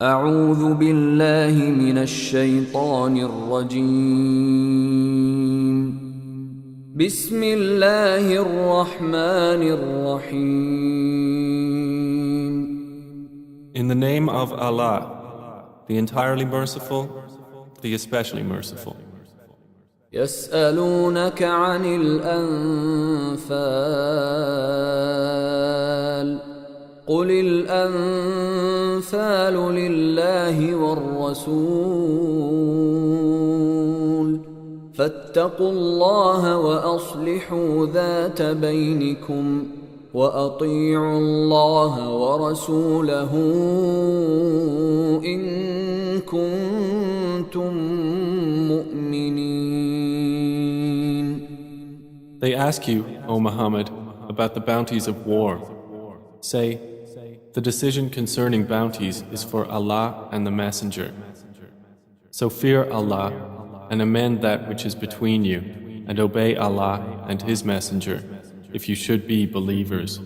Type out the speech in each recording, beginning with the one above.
أعوذ بالله من الشيطان الرجيم بسم الله الرحمن الرحيم In the name of Allah, the entirely merciful, the especially merciful. يسألونك عن الأنفال قل الأنفال لله والرسول فاتقوا الله وأصلحوا ذات بينكم وأطيعوا الله ورسوله إن كنتم مؤمنين. They ask you, O Muhammad, about the bounties of war. Say, the decision concerning bounties is for Allah and the Messenger. So fear Allah and amend that which is between you, and obey Allah and His Messenger, if you should be believers.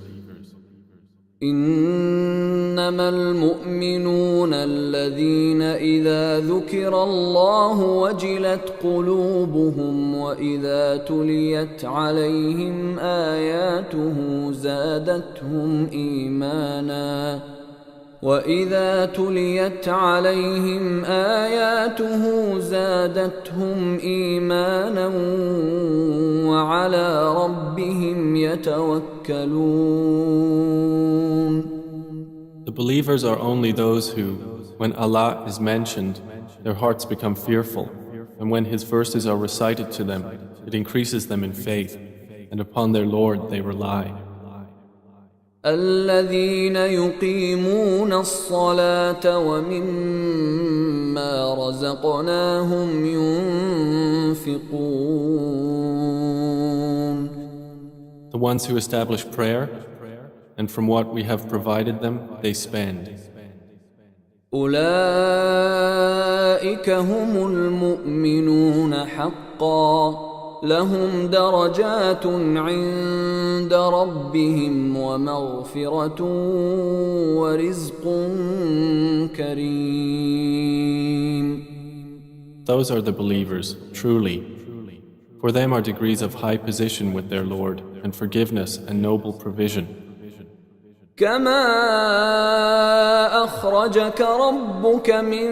إنما المؤمنون الذين إذا ذكر الله وجلت قلوبهم وإذا تليت عليهم آياته زادتهم إيمانا وعلى ربهم يتوكلون. The believers are only those who, when Allah is mentioned, their hearts become fearful, and when His verses are recited to them, it increases them in faith, and upon their Lord they rely. الذين يقيمون الصلاة ومما رزقناهم ينفقون. The ones who establish prayer, and from what we have provided them, they spend. أولئك هم المؤمنون حقا لهم درجات عند ربهم ومغفرة ورزق كريم. Those are the believers, truly. For them are degrees of high position with their Lord, and forgiveness and noble provision. كما أخرجك ربك من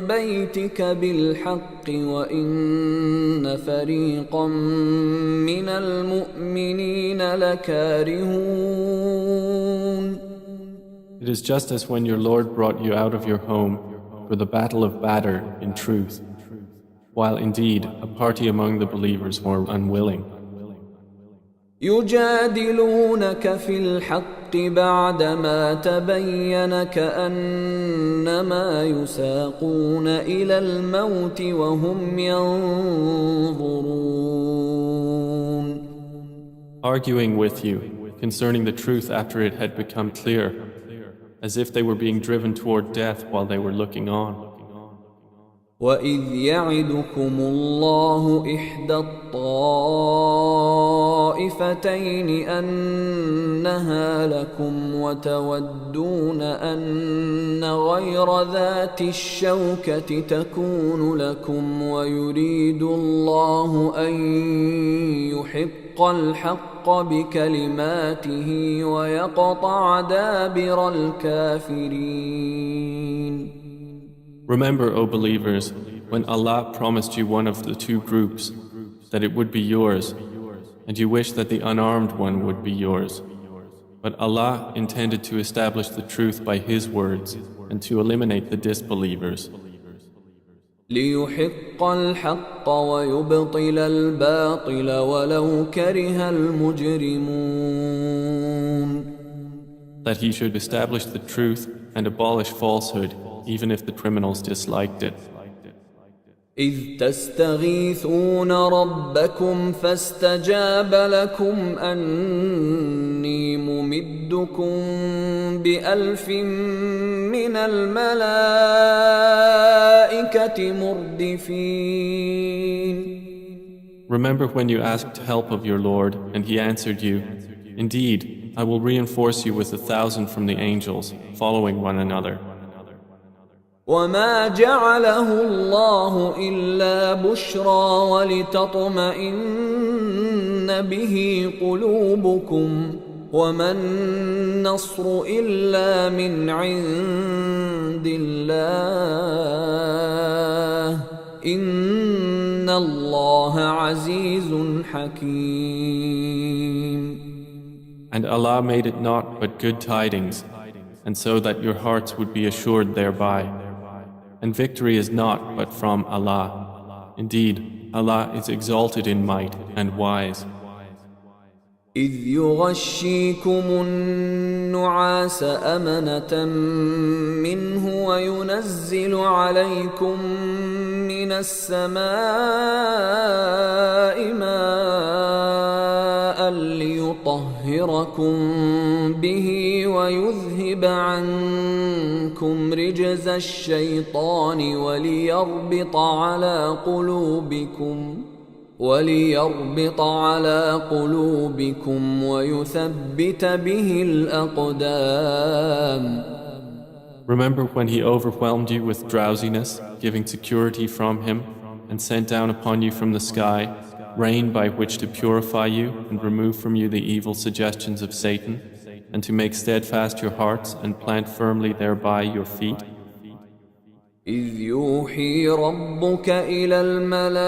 بيتك بالحق وإن فريقا من المؤمنين لكارهون. It is just as when your Lord brought you out of your home for the battle of Badr in truth, while indeed a party among the believers were unwilling. يجادلونك في الحق بعدما تبين كأنما يساقون إلى الموت وهم ينظرون. Arguing with you concerning the truth after it had become clear, as if they were being driven toward death while they were looking on. وَإِذْ يَعِدُكُمُ اللَّهُ إِحْدَى الطَّائِفَتَيْنِ أَنَّهَا لَكُمْ وَتَوَدُّونَ أَنَّ غَيْرَ ذَاتِ الشَّوْكَةِ تَكُونُ لَكُمْ وَيُرِيدُ اللَّهُ أَن يُحِقَّ الْحَقَّ بِكَلِمَاتِهِ وَيَقْطَعَ دَابِرَ الْكَافِرِينَ. Remember, O believers, when Allah promised you one of the two groups, that it would be yours, and you wish that the unarmed one would be yours. But Allah intended to establish the truth by His words and to eliminate the disbelievers. لِيُحِقَّ الْحَقَّ وَيُبْطِلَ الْبَاطِلَ وَلَوْ كَرِهَ الْمُجْرِمُونَ. That He should establish the truth and abolish falsehood, even if the criminals disliked it. إذ تستغيثون ربكم فاستجاب لكم أني ممدكم بألف من الملائكة مردفين. Remember when you asked help of your Lord, and He answered you, "Indeed, I will reinforce you with 1,000 from the angels, following one another." وما جعله الله إلا بشرى ولتطمئن به قلوبكم وما النصر إلا من عند الله إن الله عزيز حكيم. And Allah made it not but good tidings, and so that your hearts would be assured thereby. And victory is not but from Allah. Indeed, Allah is exalted in might and wise. إذ يغشيكم النعاس أمنة منه وينزل عليكم من السماء ماء ليطهركم به ويذهب عنكم رجز الشيطان وليربط على قلوبكم ويثبت به الأقدام. Remember when He overwhelmed you with drowsiness, giving security from Him, and sent down upon you from the sky rain by which to purify you and remove from you the evil suggestions of Satan, and to make steadfast your hearts and plant firmly thereby your feet? إذ يوحي ربك إلى الملائكة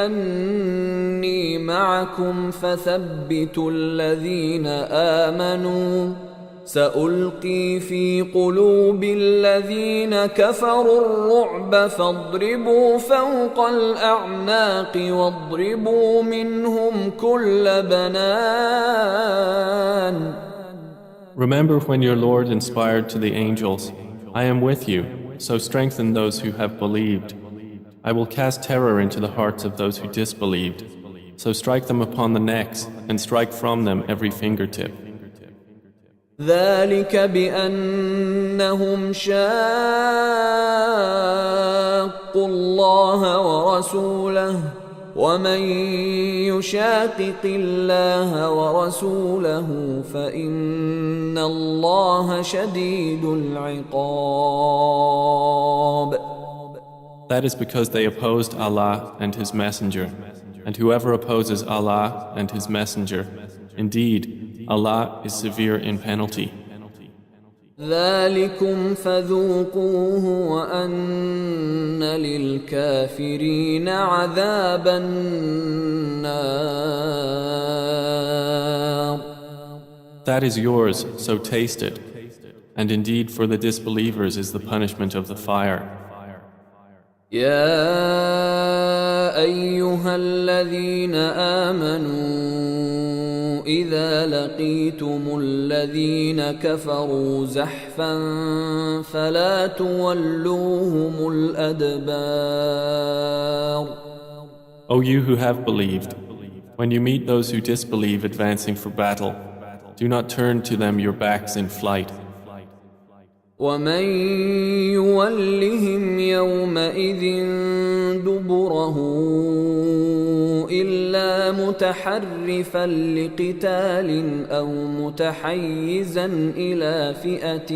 أني معكم فثبتوا الذين آمنوا سألقي في قلوب الذين كفروا الرعب فاضربوا فوق الأعناق واضربوا منهم كل بنان. Remember when your Lord inspired to the angels, I am with you, so strengthen those who have believed. I will cast terror into the hearts of those who disbelieved, so strike them upon the necks and strike from them every fingertip. ذلك بأنهم شاقوا الله ورسوله ومن يشاقق الله ورسوله فإن الله شديد العقاب. That is because they opposed Allah and His Messenger, and whoever opposes Allah and His Messenger, indeed, Allah is severe in penalty. ذلكم فذوقوه وأن للكافرين عذاب النار. That is yours, so taste it. And indeed for the disbelievers is the punishment of the fire. يا أيها الذين آمنوا إذا لقيتم الذين كفروا زحفا فلا تولوهم الأدبار. O you who have believed, when you meet those who disbelieve advancing for battle, do not turn to them your backs in flight. ومن يولهم يومئذ دبره إلا متحرفا لقتال أو متحيزا إلى فئة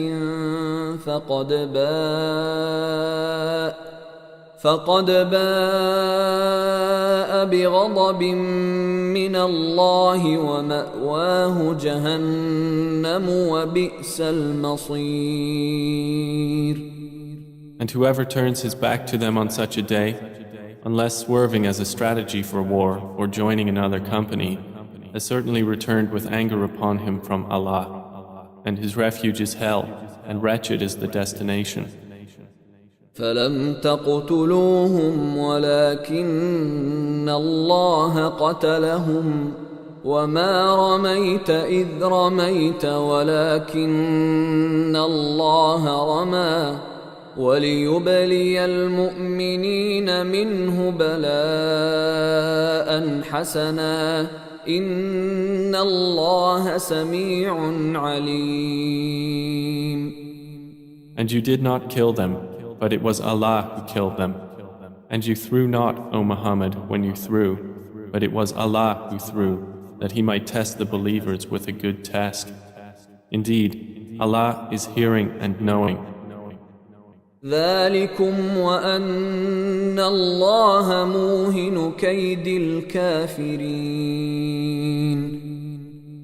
فقد باء بغضب من الله ومأواه جهنم وبئس المصير. And whoever turns his back to them on such a day, unless swerving as a strategy for war or joining another company, has certainly returned with anger upon him from Allah, and his refuge is hell, and wretched is the destination. فلم تقتلوهم ولكن الله قتلهم وما رميت إذ رميت ولكن الله رمى وليبلي المؤمنين منه بلاء حسنا إن الله سميع عليم. And you did not kill them, but it was Allah who killed them. And you threw not, O Muhammad, when you threw, but it was Allah who threw, that He might test the believers with a good test. Indeed, Allah is hearing and knowing, ذلكم وأن الله موهن كيد الكافرين.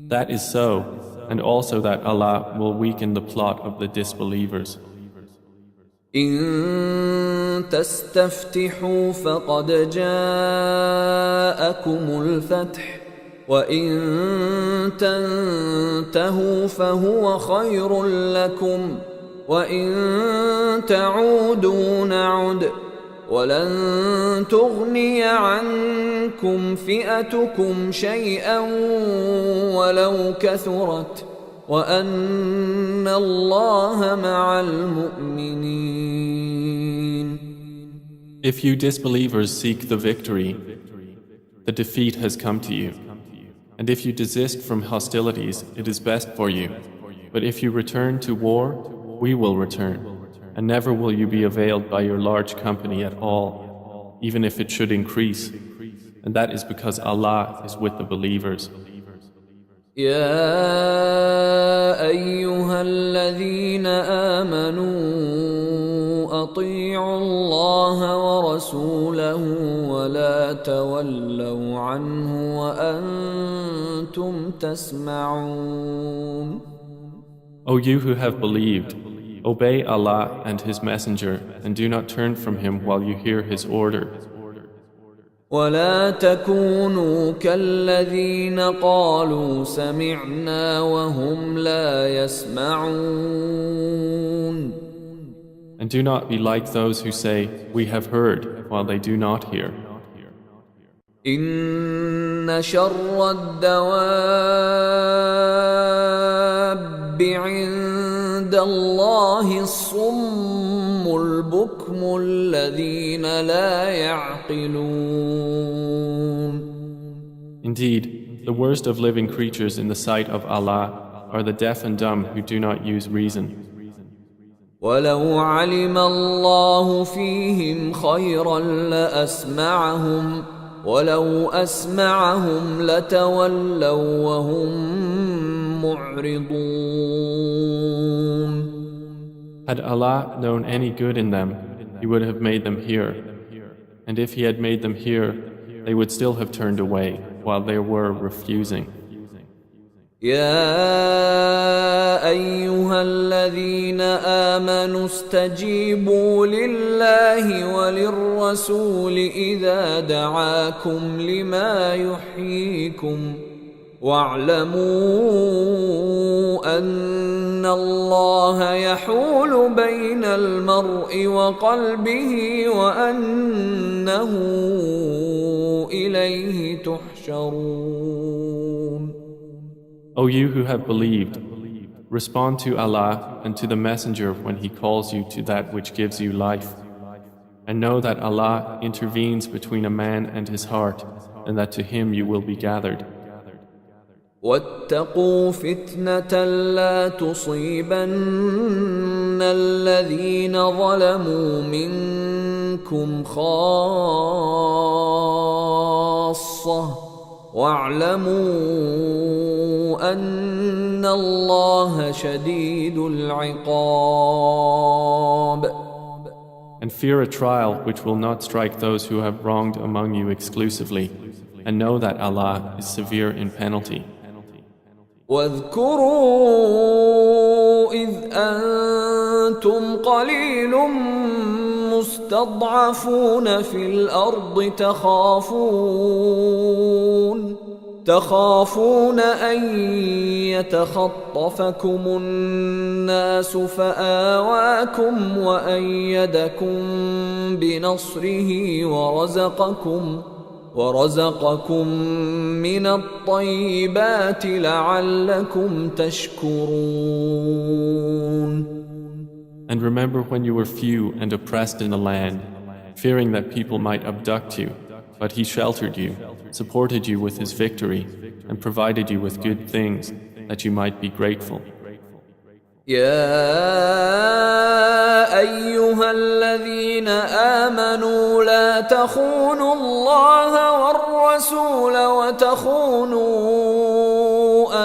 That is so, and also that Allah will weaken the plot of the disbelievers. إن تستفتحوا فقد جاءكم الفتح وإن تنتهوا فهو خير لكم وإن تعودوا نعد ولن تغني عنكم فئتكم شيئا ولو كثرت وأن الله مع المؤمنين. If you disbelievers seek the victory, the defeat has come to you. And if you desist from hostilities, it is best for you. But if you return to war, we will return. And never will you be availed by your large company at all, even if it should increase. And that is because Allah is with the believers. يا أيها الذين آمنوا أطيعوا الله ورسوله ولا تولوا عنه وأنتم تسمعون. O you who have believed, obey Allah and His Messenger and do not turn from Him while you hear His order. ولا تكونوا كالذين قالوا سمعنا وهم لا يسمعون. And do not be like those who say, we have heard, while they do not hear. إن شر الدواب عند الله الصم البكم الذين لا يعقلون. Indeed, the worst of living creatures in the sight of Allah are the deaf and dumb who do not use reason. ولو علم الله فيهم خيرا لأسمعهم ولو أسمعهم لتولوا وهم معرضون. Had Allah known any good in them, He would have made them hear. And if He had made them hear, they would still have turned away while they were refusing. يا أيها الذين آمنوا استجيبوا لله وللرسول إذا دعاكم لما يحييكم واعلموا أن الله يحول بين المرء وقلبه وأنه إليه تحشرون. O you who have believed, respond to Allah and to the Messenger when He calls you to that which gives you life. And know that Allah intervenes between a man and his heart, and that to Him you will be gathered. واتقوا فتنة لا تصيبن الذين ظلموا منكم خاصة واعلموا أن الله شديد العقاب. And fear a trial which will not strike those who have wronged among you exclusively, and know that Allah is severe in penalty. واذكروا إذ أنتم قليل مستضعفون في الأرض تخافون أن يتخطفكم الناس فآواكم وأيدكم بنصره ورزقكم من الطيبات لعلكم تشكرون. And remember when you were few and oppressed in the land, fearing that people might abduct you, but He sheltered you, supported you with His victory, and provided you with good things that you might be grateful. يا أيها الذين آمنوا لا تخونوا الله والرسول وتخونوا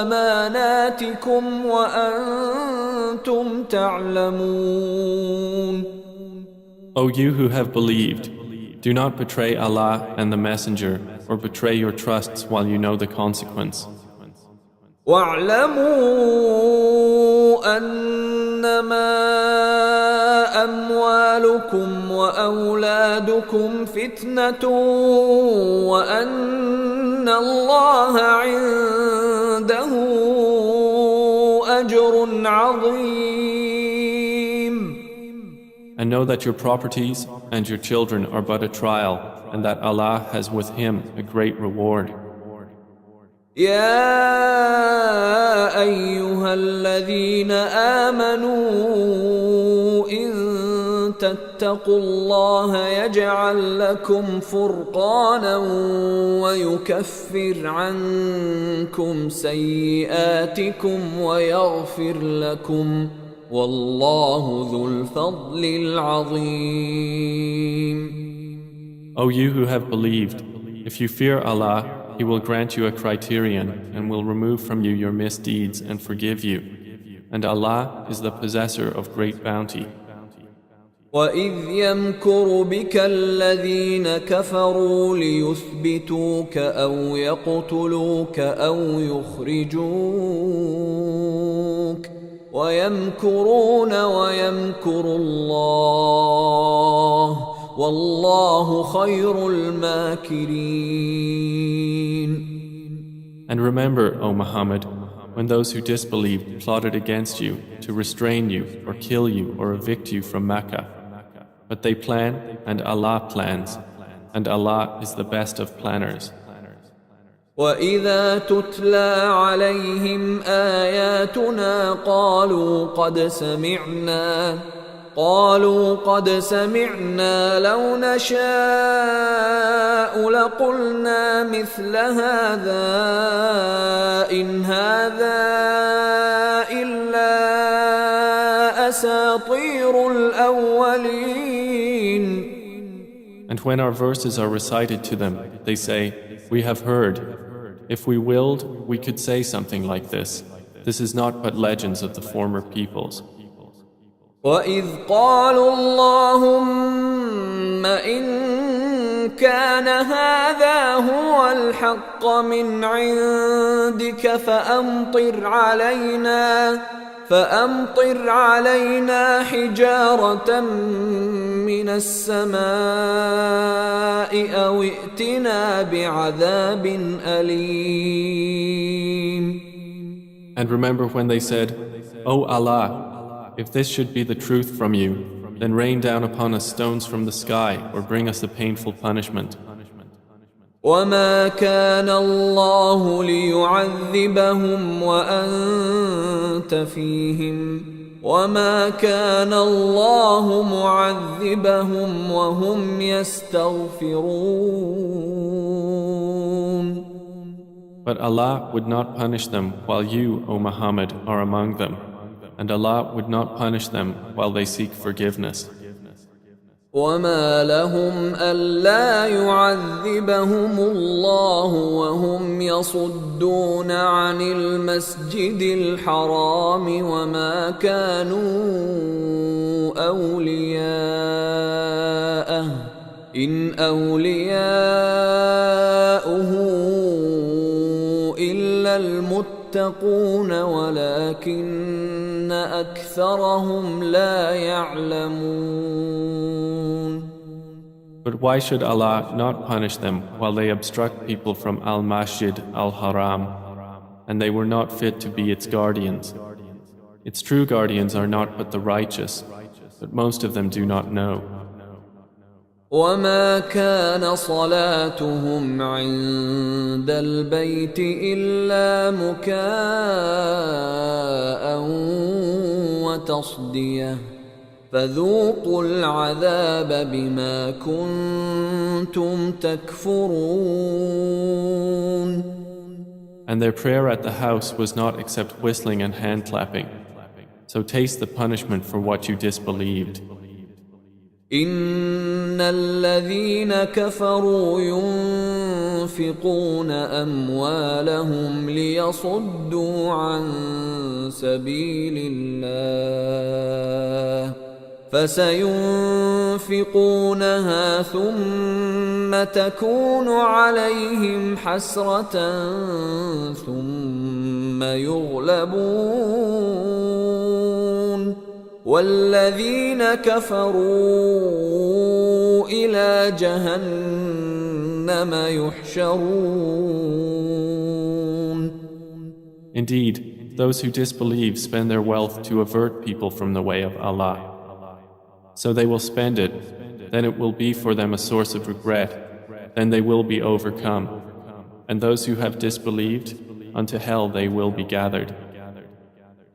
أماناتكم وأنتم تعلمون. O you who have believed, do not betray Allah and the Messenger, or betray your trusts while you know the consequence. واعلموا أنما أموالكم وأولادكم فتنة وأن الله عنده أجر عظيم. And know that your properties and your children are but a trial, and that Allah has with Him a great reward. يا أيها الذين آمنوا إن تتقوا الله يجعل لكم فرقانا ويكفر عنكم سيئاتكم ويغفر لكم والله ذو الفضل العظيم. O you who have believed, if you fear Allah, He will grant you a criterion and will remove from you your misdeeds and forgive you. And Allah is the possessor of great bounty. وَإِذْ يَمْكُرُ بِكَ الَّذِينَ كَفَرُوا لِيُثْبِتُوكَ أَوْ يَقْتُلُوكَ أَوْ يُخْرِجُوكَ وَيَمْكُرُونَ وَيَمْكُرُ اللَّهُ وَاللَّهُ خَيْرُ الْمَاكِرِينَ. And remember, O Muhammad, when those who disbelieved plotted against you to restrain you or kill you or evict you from Mecca. But they plan and Allah plans, and Allah is the best of planners. وَإِذَا تُتْلَى عَلَيْهِمْ آيَاتُنَا قالوا قد سمعنا لو نشاء لقلنا مثل هذا إن هذا إلا أساطير الأولين. And when our verses are recited to them, they say, "We have heard. If we willed, we could say something like this. This is not but legends of the former peoples." وَإِذْ قَالُوا اللَّهُمَّ إِن كَانَ هَذَا هُوَ الْحَقَّ مِنْ عِندِكَ فَأَمْطِرْ عَلَيْنَا حِجَارَةً مِّنَ السَّمَاءِ أَوْ ائْتِنَا بِعَذَابٍ أَلِيمٍ. And remember when they said, "O Allah, if this should be the truth from you, then rain down upon us stones from the sky or bring us a painful punishment." وَمَا كَانَ اللَّهُ لِيُعَذِّبَهُمْ وَأَنْتَ فِيهِمْ وَمَا كَانَ اللَّهُ مُعَذِّبَهُمْ وَهُمْ يَسْتَغْفِرُونَ. But Allah would not punish them while you, O Muhammad, are among them, and Allah would not punish them while they seek forgiveness. وَمَا لَهُمْ أَلَّا يُعَذِّبَهُمُ اللَّهُ وَهُمْ يَصُدُّونَ عَنِ الْمَسْجِدِ الْحَرَامِ وَمَا كَانُوا أَوْلِيَاءَهُ إِنْ أَوْلِيَاؤُهُ إِلَّا الْمُتَّقُونَ وَلَكِنَّ أَكْثَرَهُمْ لَا يَعْلَمُونَ. But why should Allah not punish them while they obstruct people from Al-Masjid Al-Haram, and they were not fit to be its guardians? Its true guardians are not but the righteous, but most of them do not know. وَمَا كَانَ صَلَاتُهُمْ عِندَ الْبَيْتِ إِلَّا مُكَاءً وَتَصْدِيَةً فَذُوقُوا الْعَذَابَ بِمَا كُنتُمْ تَكْفُرُونَ. And their prayer at the house was not except whistling and hand clapping. So taste the punishment for what you disbelieved. إِنَّ الَّذِينَ كَفَرُوا يُنْفِقُونَ أَمْوَالَهُمْ لِيَصُدُّوا عَنْ سَبِيلِ اللَّهِ فسينفقونها ثم تكون عليهم حسرة ثم يغلبون والذين كفروا إلى جهنم يحشرون. Indeed, those who disbelieve spend their wealth to avert people from the way of Allah. So they will spend it, then it will be for them a source of regret, then they will be overcome. And those who have disbelieved, unto hell they will be gathered.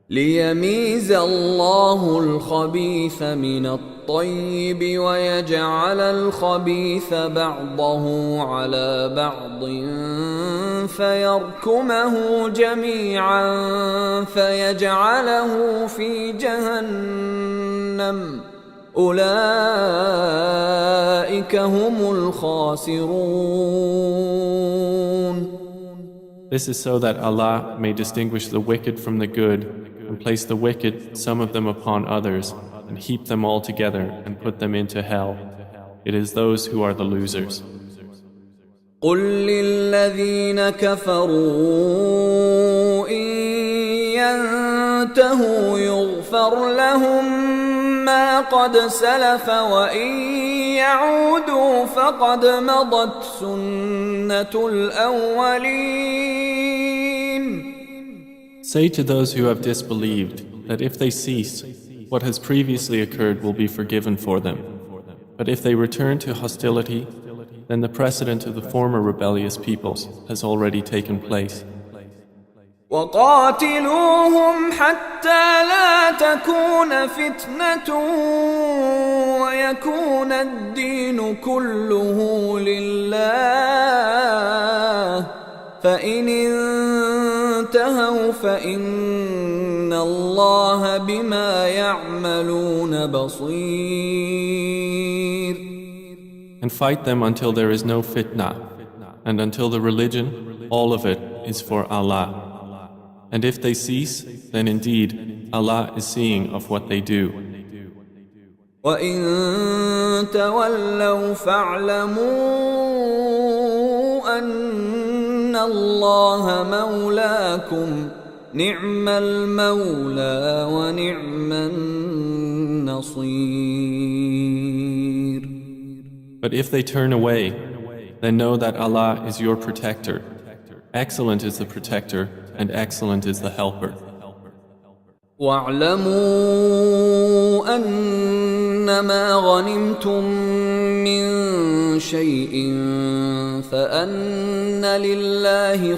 ليميز الله الخبيث من الطيب ويجعل الخبيث بعضه على بعض فيركمه جميعا فيجعله في جهنم أولئك هم الخاسرون. This is so that Allah may distinguish the wicked from the good and place the wicked, some of them upon others, and heap them all together and put them into hell. It is those who are the losers. قل للذين كفروا إن ينتهوا يغفر لهم ما قد سلف وإن يعودوا فقد مضت سنة الأولين. Say to those who have disbelieved that if they cease, what has previously occurred will be forgiven for them. But if they return to hostility, then the precedent of the former rebellious peoples has already taken place. وقاتلوهم حتى لا تكون فتنة ويكون الدين كله لله فإن انتهوا فإن الله بما يعملون بصير. And fight them until there is no fitna, and until the religion, all of it, is for Allah. And if they cease, then indeed Allah is seeing of what they do. وَإِن تَوَلَّوْا فَاعْلَمُوا أَنَّ اللَّهَ مَوْلَاكُمْ نِعْمَ الْمَوْلَى وَنِعْمَ النَّصِيرُ. But if they turn away, then know that Allah is your protector. Excellent is the protector, and excellent is the helper. وَاعْلَمُوا أَنَّمَا غَنِمْتُم مِّن شَيْءٍ فَأَنَّ لِلَّهِ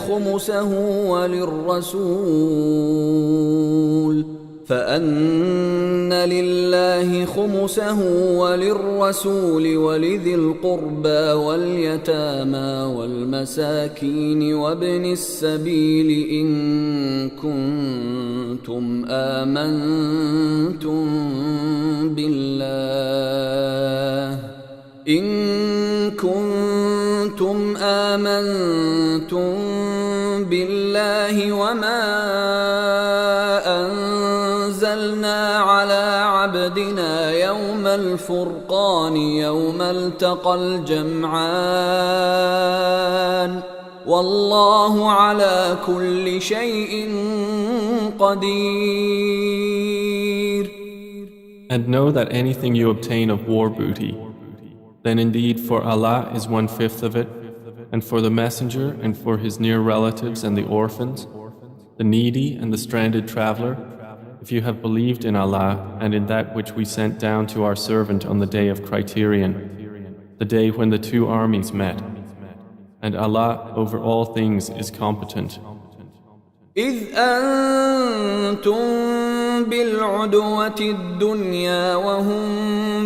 خُمُسَهُ وللرسول ولذي القربى واليتامى والمساكين وابن السبيل إن كنتم آمنتم بالله وما أنزلنا على عبدنا يوم الفرقان يوم التقى الجمعان والله على كل شيء قدير. And know that anything you obtain of war booty, then indeed for Allah is 1/5 of it, and for the messenger and for his near relatives and the orphans, the needy and the stranded traveler, if you have believed in Allah and in that which we sent down to our servant on the day of criterion, the day when the two armies met. And Allah over all things is competent. إذ أنتم بالعدوة الدنيا وهم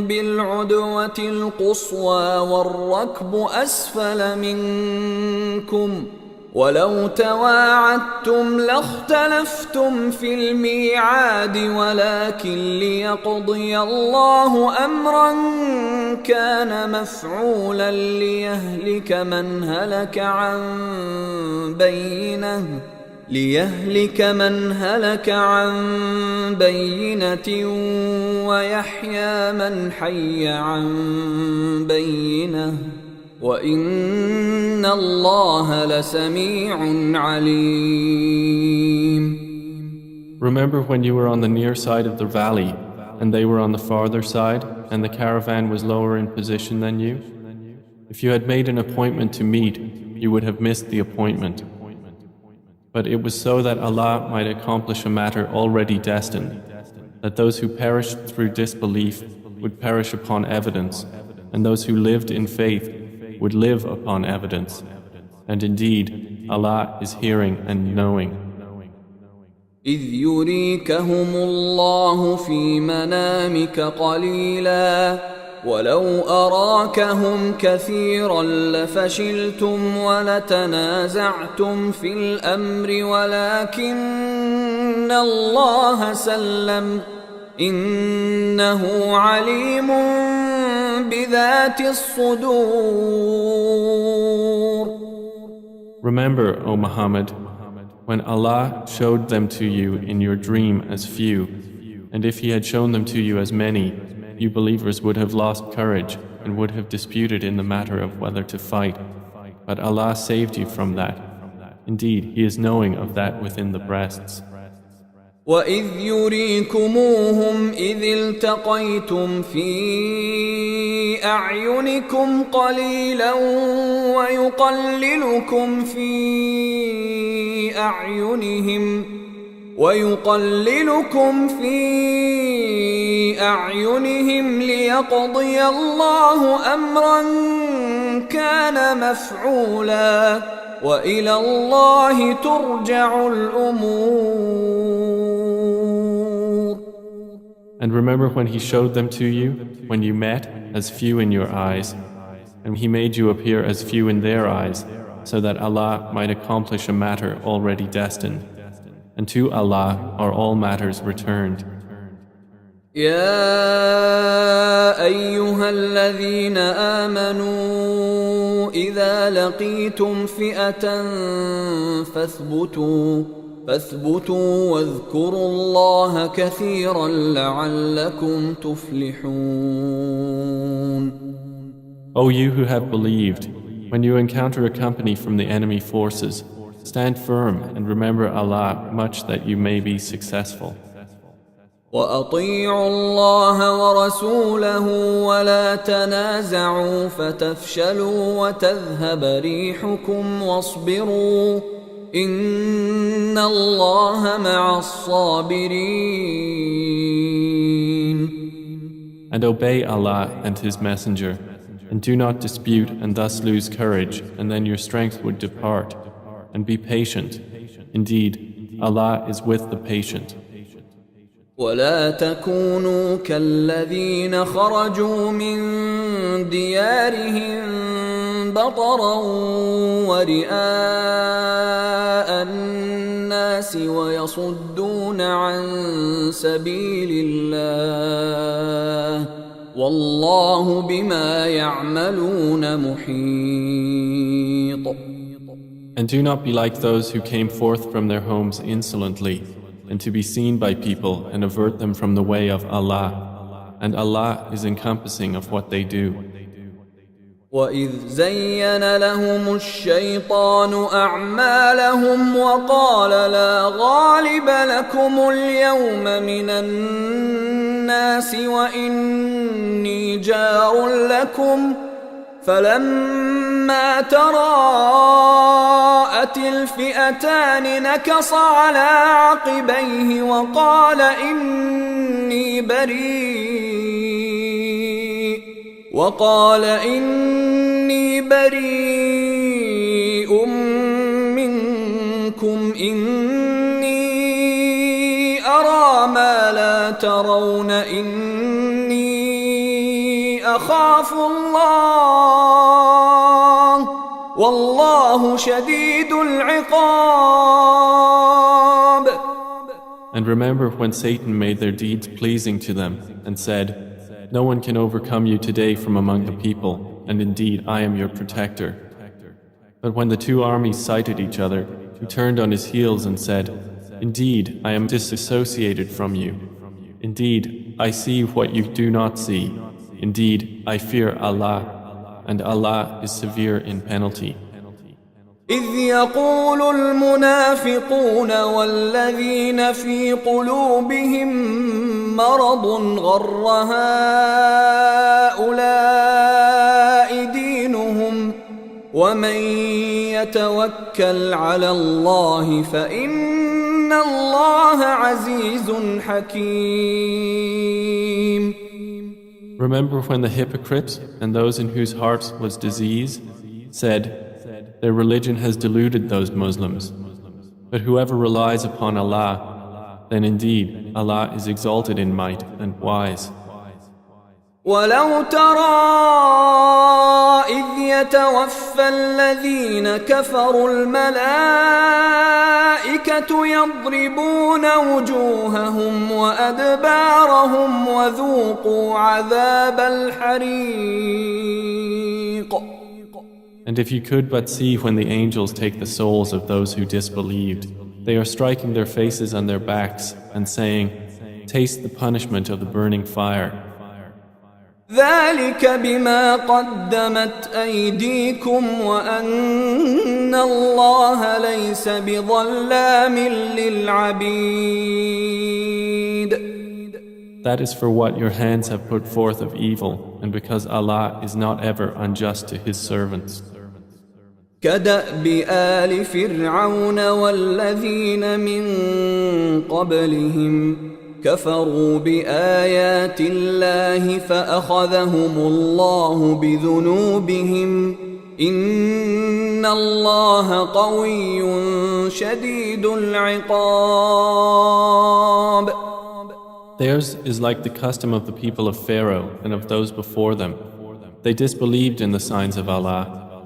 بالعدوة القصوى والركب أسفل منكم ولو تواعدتم لاختلفتم في الميعاد ولكن ليقضي الله أمرا كان مفعولا ليهلك من هلك عن بينة ليهلك من هلك عن بينة ويحيى من حي عن بينة وإن الله لسميع عليم. Remember when you were on the near side of the valley and they were on the farther side and the caravan was lower in position than you? If you had made an appointment to meet, you would have missed the appointment. But it was so that Allah might accomplish a matter already destined, that those who perished through disbelief would perish upon evidence, and those who lived in faith would live upon evidence. And indeed, Allah is hearing and knowing. إذ يريكهم الله في منامك قليلا ولو أراكهم كثيرا لفشلتم ولتنازعتم في الأمر ولكن الله سلم إنه عليم بذات الصدور. Remember, O Muhammad, when Allah showed them to you in your dream as few, and if He had shown them to you as many, you believers would have lost courage and would have disputed in the matter of whether to fight. But Allah saved you from that. Indeed, He is knowing of that within the breasts. وَإِذْ يُرِيكُمُوهُمْ إِذِ الْتَقَيْتُمْ فِي أَعْيُنِكُمْ قَلِيلًا وَيُقَلِّلُكُمْ فِي أَعْيُنِهِمْ لِيَقْضِيَ اللَّهُ أَمْرًا كَانَ مَفْعُولًا وَإِلَى اللَّهِ تُرْجَعُ الْأُمُورُ. And remember when He showed them to you, when you met, as few in your eyes, and He made you appear as few in their eyes, so that Allah might accomplish a matter already destined. And to Allah are all matters returned. يا أيها الذين آمنوا إذا لقيتم فئة فاثبتوا واذكروا الله كثيرا لعلكم تفلحون. O you who have believed, when you encounter a company from the enemy forces, stand firm and remember Allah much that you may be successful. وَأَطِيعُوا اللَّهَ وَرَسُولَهُ وَلَا تَنَازَعُوا فَتَفْشَلُوا وَتَذْهَبَ رِيحُكُمْ وَاصْبِرُوا إِنَّ اللَّهَ مَعَ الصَّابِرِينَ. And obey Allah and His Messenger, and do not dispute and thus lose courage, and then your strength would depart. And be patient. Indeed, Allah is with the patient. ولا تكونوا كالذين خرجوا من ديارهم بطرا ورئاء الناس ويصدون عن سبيل الله والله بما يعملون محيط. And do not be like those who came forth from their homes insolently, and to be seen by people and avert them from the way of Allah. And Allah is encompassing of what they do. وَإِذْ زَيَّنَ لَهُمُ الشَّيْطَانُ أَعْمَالَهُمْ وَقَالَ لَا غَالِبَ لَكُمُ الْيَوْمَ مِنَ النَّاسِ وَإِنِّي جَارٌ لَكُمْ فلما تراءت الفئتان نكص على عقبيه وقال إني بريء منكم إني أرى ما لا ترون إني أخاف الله والله شديد العقاب. And remember when Satan made their deeds pleasing to them and said, "No one can overcome you today from among the people, and indeed I am your protector." But when the two armies sighted each other, he turned on his heels and said, "Indeed, I am disassociated from you. Indeed, I see what you do not see. Indeed, I fear Allah, and Allah is severe in penalty." إذ يقول المنافقون والذين في قلوبهم مرض غر هؤلاء دينهم ومن يتوكل على الله فإن الله عزيز حكيم. Remember when the hypocrites and those in whose hearts was disease said, "Their religion has deluded those Muslims. But whoever relies upon Allah, then indeed Allah is exalted in might and wise." ولو ترى إذ يتوفى الذين كفروا الملائكة يضربون وجوههم وأدبارهم وذوقوا عذاب الحريق. And if you could but see when the angels take the souls of those who disbelieved, they are striking their faces on their backs and saying, "Taste the punishment of the burning fire." ذلك بما قدمت أيديكم وأن الله ليس بظلام للعبيد. That is for what your hands have put forth of evil, and because Allah is not ever unjust to His servants. كدأب آل فرعون والذين من قبلهم كفروا بآيات الله فأخذهم الله بذنوبهم إن الله قوي شديد العقاب. Theirs is like the custom of the people of Pharaoh and of those before them. They disbelieved in the signs of Allah,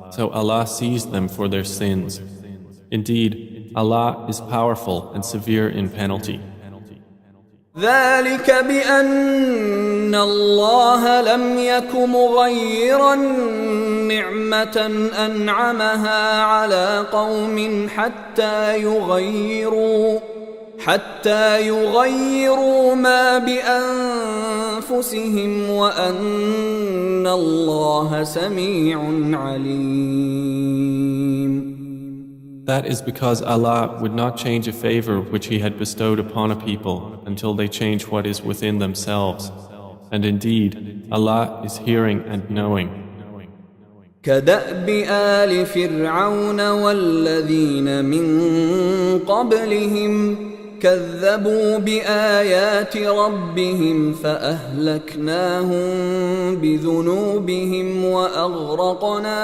so Allah seized them for their sins. Indeed, Allah is powerful and severe in penalty. ذلك بأن الله لم يك مغيرا نعمة أنعمها على قوم حتى يغيروا ما بأنفسهم وأن الله سميع عليم. That is because Allah would not change a favor which He had bestowed upon a people until they change what is within themselves. And indeed, Allah is hearing and knowing. كدأب آل فرعون والذين من قبلهم كذبوا بآيات ربهم فأهلكناهم بذنوبهم وأغرقنا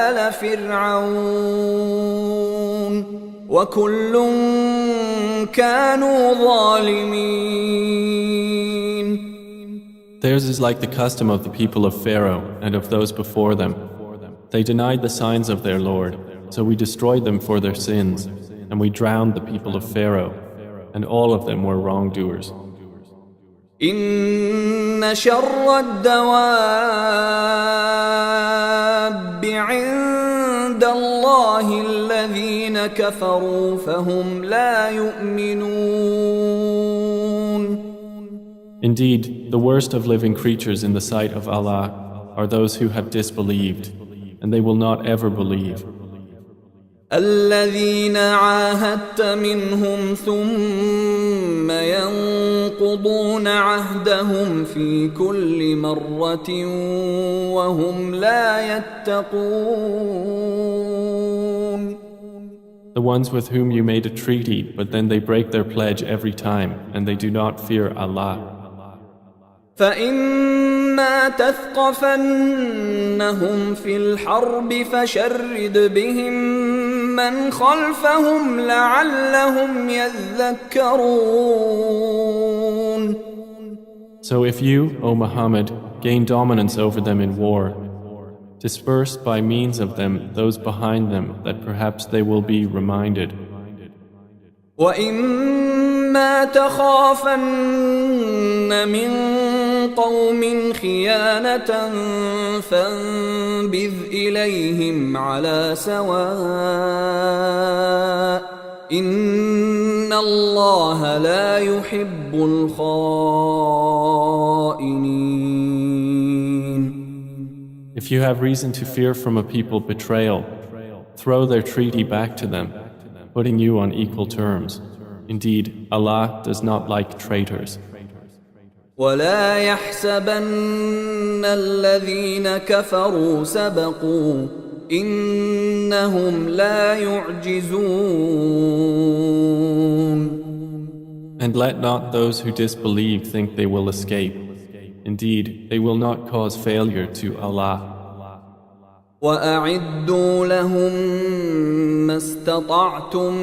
آل فرعون وكل كانوا ظالمين. Theirs is like the custom of the people of Pharaoh and of those before them. They denied the signs of their Lord, so we destroyed them for their sins, and we drowned the people of Pharaoh, and all of them were wrongdoers. إن شر الدواب عند الله الذين كفروا فهم لا يؤمنون. Indeed, the worst of living creatures in the sight of Allah are those who have disbelieved, and they will not ever believe. الذين عاهدت منهم ثم ينقضون عهدهم في كل مرة وهم لا يتقون. The ones with whom you made a treaty, but then they break their pledge every time, and they do not fear Allah. فإما تثقفنهم في الحرب فشرد بهم من خلفهم لعلهم يذكرون. So if you, O Muhammad, gain dominance over them in war, disperse by means of them those behind them that perhaps they will be reminded. وإما تخافن من قوم خيانة فانبذ إليهم على سواء إن الله لا يحب الخائنين. If you have reason to fear from a people betrayal, throw their treaty back to them, putting you on equal terms. Indeed, Allah does not like traitors. ولا يحسبن الذين كفروا سبقوا إنهم لا يعجزون. And let not those who disbelieve think they will escape. Indeed, they will not cause failure to Allah. وأعدوا لهم ما استطعتم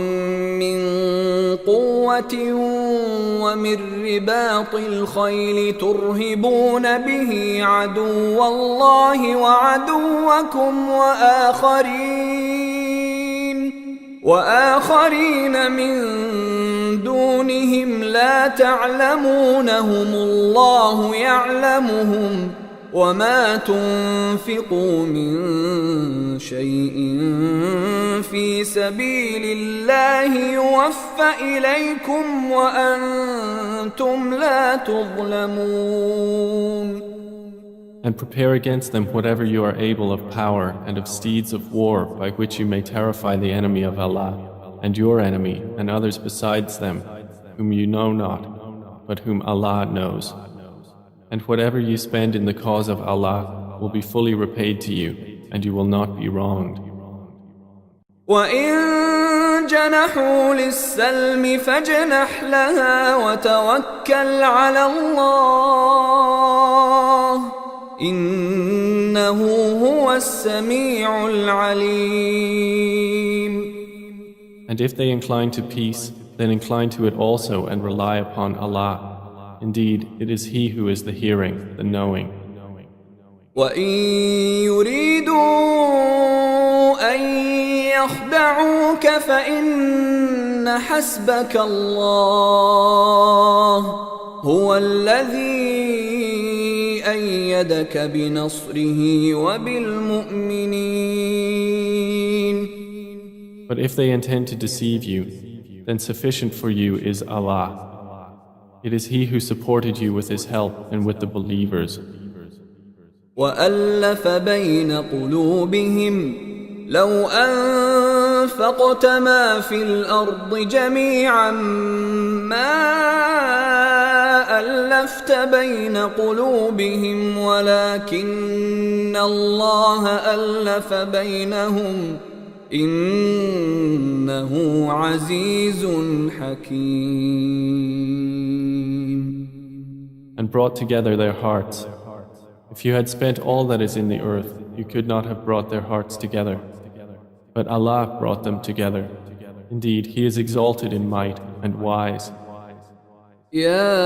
من قوة ومن رباط الخيل ترهبون به عدو الله وعدوكم وآخرين من دونهم لا تعلمونهم الله يعلمهم وما تنفقوا من شيء في سبيل الله يوفى إليكم وأنتم لا تظلمون. And prepare against them whatever you are able of power and of steeds of war by which you may terrify the enemy of Allah and your enemy and others besides them whom you know not but whom Allah knows. And whatever you spend in the cause of Allah will be fully repaid to you, and you will not be wronged. وَإِن جَنَحُوا لِلسَّلْمِ فَاجْنَحْ لَهَا وَتَوَكَّلْ عَلَى اللَّهِ إِنَّهُ هُوَ السَّمِيعُ الْعَلِيمُ. And if they incline to peace, then incline to it also and rely upon Allah. Indeed, it is He who is the hearing, the knowing. وَإِن يُرِيدُوا أَن يَخْدَعُوكَ فَإِنَّ حَسْبَكَ اللَّهُ هُوَ الَّذِي أَيَّدَكَ بِنَصْرِهِ وَبِالْمُؤْمِنِينَ. But if they intend to deceive you, then sufficient for you is Allah. It is He who supported you with His help and with the believers. وَأَلَّفَ بَيْنَ قُلُوبِهِمْ لَوْ أَنفَقْتَ مَا فِي الْأَرْضِ جَمِيعًا مَا أَلَّفْتَ بَيْنَ قُلُوبِهِمْ وَلَكِنَّ اللَّهَ أَلَّفَ بَيْنَهُمْ إِنَّهُ عَزِيزٌ حَكِيمٌ. And brought together their hearts. If you had spent all that is in the earth, you could not have brought their hearts together. But Allah brought them together. Indeed, He is exalted in might and wise. يا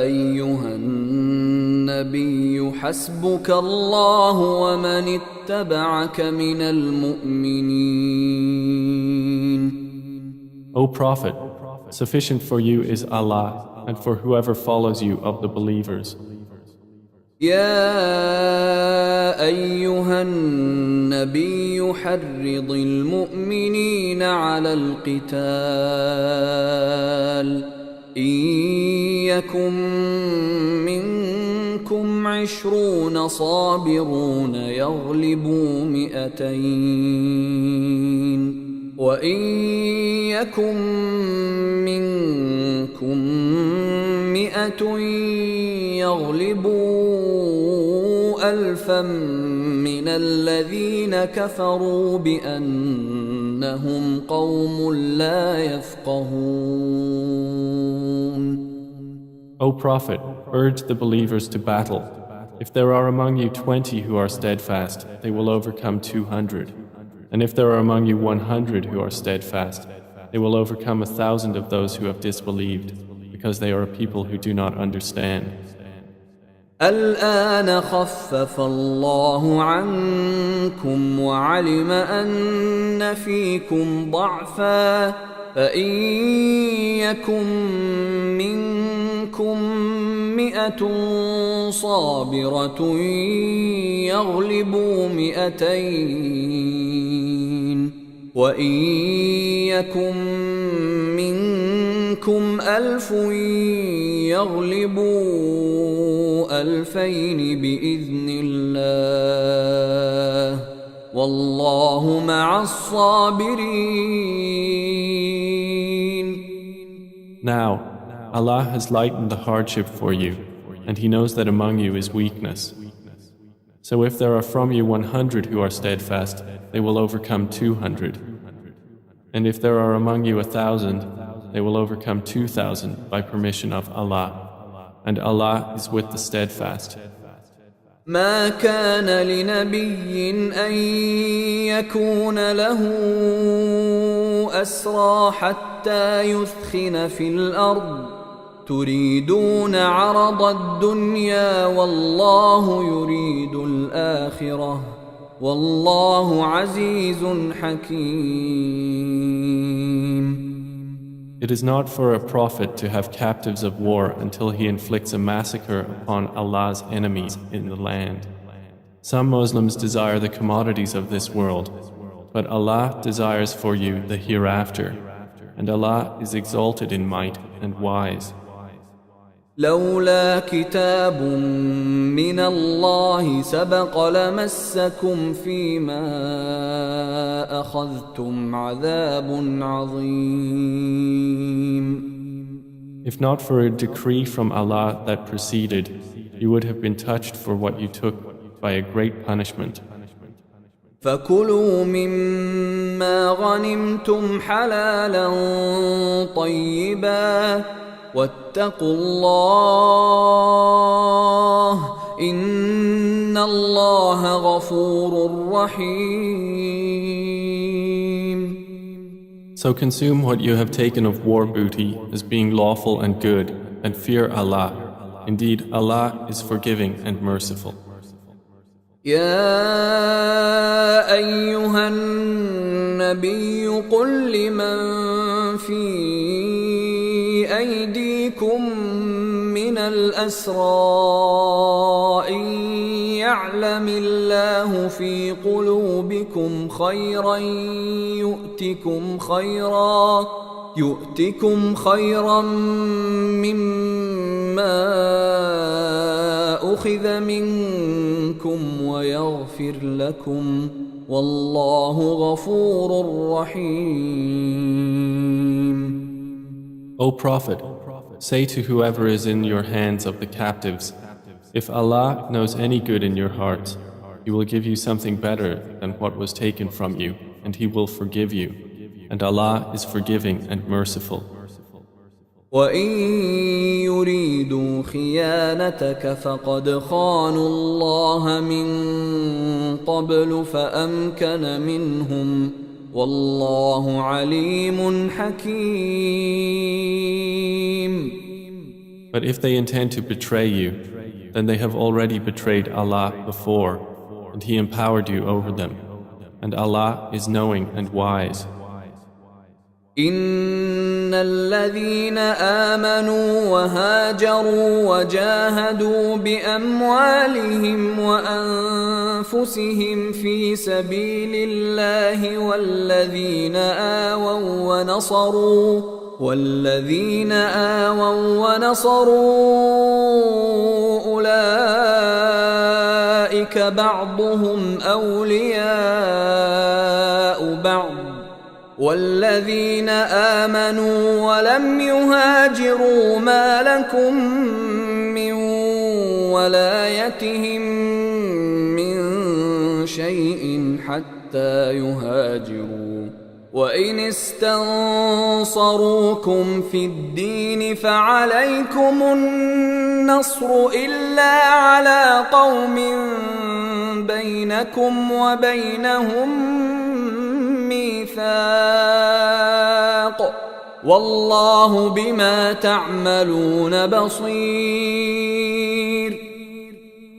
أيها النبي حسبك الله ومن اتبعك من المؤمنين. O Prophet, sufficient for you is Allah and for whoever follows you of the believers. يا أيها النبي حرض المؤمنين على القتال إن يكن منكم 20 صابرون يغلبوا 200 وإن يكن منكم 100 يغلبوا 1000 من الذين كفروا بأنهم قوم لا يفقهون. O Prophet, urge the believers to battle. If there are among you 20 who are steadfast, they will overcome 200. And if there are among you 100 who are steadfast, they will overcome 1,000 of those who have disbelieved, because they are a people who do not understand. الآن خفف الله عنكم وعلم أن فيكم ضعفا فإن يكن منكم منكم مئة صابرة يغلبوا مئتين وإن يكن منكم ألف يغلبوا ألفين بإذن الله والله مع الصابرين. Now, Allah has lightened the hardship for you, and He knows that among you is weakness. So if there are from you 100 who are steadfast, they will overcome 200. And if there are among you 1,000, they will overcome 2,000 by permission of Allah. And Allah is with the steadfast. ما كان لنبي أن يكون له أسرى حتى يثخن في الأرض تريدون عرض الدنيا والله يريد الآخرة والله عزيز حكيم. It is not for a prophet to have captives of war until he inflicts a massacre upon Allah's enemies in the land. Some Muslims desire the commodities of this world, but Allah desires for you the hereafter, and Allah is exalted in might and wise. لولا كتاب من الله سبق لمسكم فيما أخذتم عذاب عظيم. If not for a decree from Allah that preceded, you would have been touched for what you took by a great punishment. فكلوا مما غنمتم حلالا طيبا واتقوا الله إن الله غفور رحيم. So consume what you have taken of war booty as being lawful and good, and fear Allah. Indeed, Allah is forgiving and merciful. يا أيها النبي قل لمن في أيديكم من الأسرى إن يعلم الله في قلوبكم خيرا يؤتكم خيرا مما أخذ منكم ويغفر لكم والله غفور رحيم. O Prophet, say to whoever is in your hands of the captives, if Allah knows any good in your hearts, He will give you something better than what was taken from you, and He will forgive you. And Allah is forgiving and merciful. وَإِن يُرِيدُوا خِيَانَتَكَ فَقَدْ خَانُوا اللَّهَ مِن قَبْلُ فَأَمْكَنَ مِنْهُمْ وَاللَّهُ عَلِيمٌ حَكِيمٌ. But if they intend to betray you, then they have already betrayed Allah before, and He empowered you over them. And Allah is knowing and wise. إن الذين آمنوا وهاجروا وجاهدوا بأموالهم وأنفسهم في سبيل الله والذين آووا ونصروا أولئك بعضهم أولياء بعض والذين آمنوا ولم يهاجروا ما لكم من ولايتهم من شيء حتى يهاجروا وإن استنصروكم في الدين فعليكم النصر إلا على قوم بينكم وبينهم ميثاق والله بما تعملون بصير.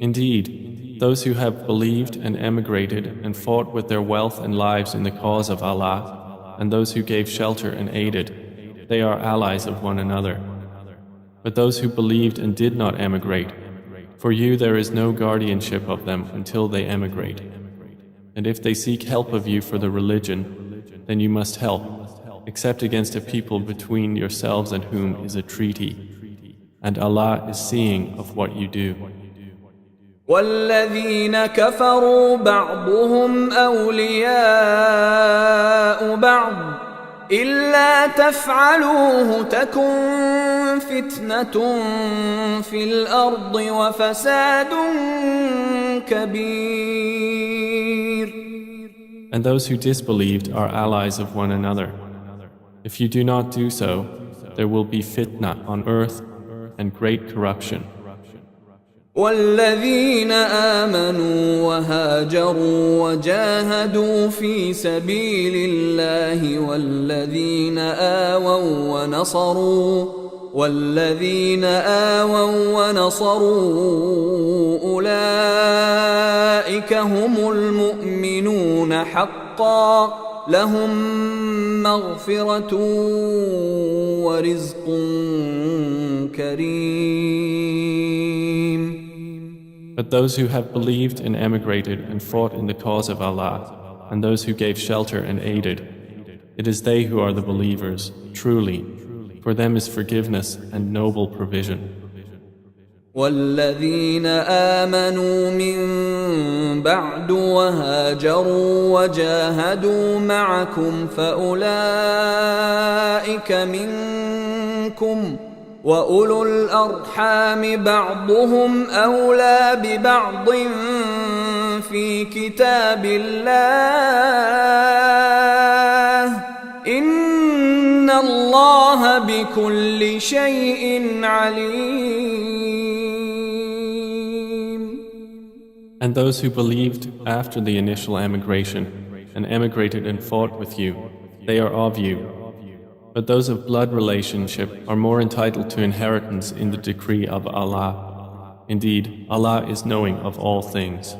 Indeed, those who have believed and emigrated and fought with their wealth and lives in the cause of Allah, and those who gave shelter and aided, they are allies of one another. But those who believed and did not emigrate, for you there is no guardianship of them until they emigrate. And if they seek help of you for the religion, then you must help, except against a people between yourselves and whom is a treaty. And Allah is seeing of what you do. والذين كفروا بعضهم أولياء بعض إلا تفعلوه تكن فتنة في الأرض وفساد كبير. And those who disbelieved are allies of one another. If you do not do so, there will be fitna on earth and great corruption. والذين آمنوا وهاجروا وجاهدوا في سبيل الله والذين آووا ونصروا أولئك هم المؤمنون حقا لهم مغفرة ورزق كريم. But those who have believed and emigrated and fought in the cause of Allah, and those who gave shelter and aided, it is they who are the believers, truly. For them is forgiveness and noble provision. والذين آمنوا من بعد وهاجروا وجاهدوا معكم فأولئك منكم وأولو الأرحام بعضهم أولى ببعض في كتاب الله إن الله بكل شيء عليم. And those who believed after the initial emigration and emigrated and fought with you, they are of you. But those of blood relationship are more entitled to inheritance in the decree of Allah. Indeed, Allah is knowing of all things.